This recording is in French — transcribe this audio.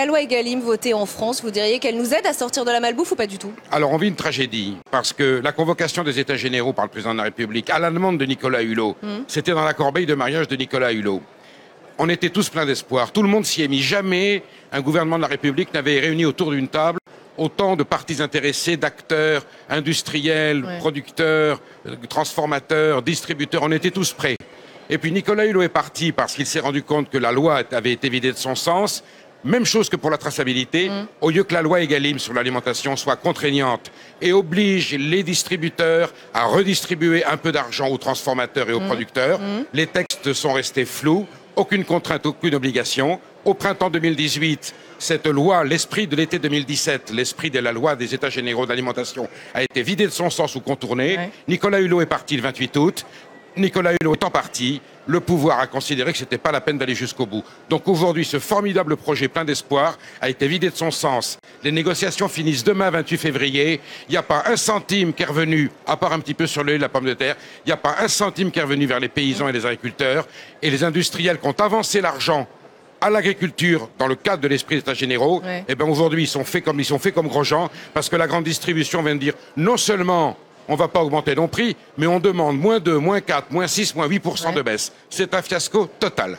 La loi Egalim votée en France, vous diriez qu'elle nous aide à sortir de la malbouffe ou pas du tout? Alors on vit une tragédie, parce que la convocation des États généraux par le président de la République, à la demande de Nicolas Hulot, c'était dans la corbeille de mariage de Nicolas Hulot. On était tous pleins d'espoir, tout le monde s'y est mis. Jamais un gouvernement de la République n'avait réuni autour d'une table autant de parties intéressées, d'acteurs, industriels, producteurs, transformateurs, distributeurs. On était tous prêts. Et puis Nicolas Hulot est parti parce qu'il s'est rendu compte que la loi avait été vidée de son sens. Même chose que pour la traçabilité, au lieu que la loi Egalim sur l'alimentation soit contraignante et oblige les distributeurs à redistribuer un peu d'argent aux transformateurs et aux producteurs, les textes sont restés flous, aucune contrainte, aucune obligation. Au printemps 2018, cette loi, l'esprit de l'été 2017, l'esprit de la loi des États généraux d'alimentation a été vidé de son sens ou contourné. Nicolas Hulot est parti le 28 août. Nicolas Hulot étant parti, le pouvoir a considéré que ce n'était pas la peine d'aller jusqu'au bout. Donc aujourd'hui, ce formidable projet plein d'espoir a été vidé de son sens. Les négociations finissent demain, 28 février. Il n'y a pas un centime qui est revenu, à part un petit peu sur l'huile, la pomme de terre, il n'y a pas un centime qui est revenu vers les paysans et les agriculteurs. Et les industriels qui ont avancé l'argent à l'agriculture dans le cadre de l'esprit des États généraux, eh ben aujourd'hui, ils sont faits comme Grosjean, parce que la grande distribution vient de dire non seulement on ne va pas augmenter nos prix, mais on demande -2, -4, -6, -8% de baisse. C'est un fiasco total.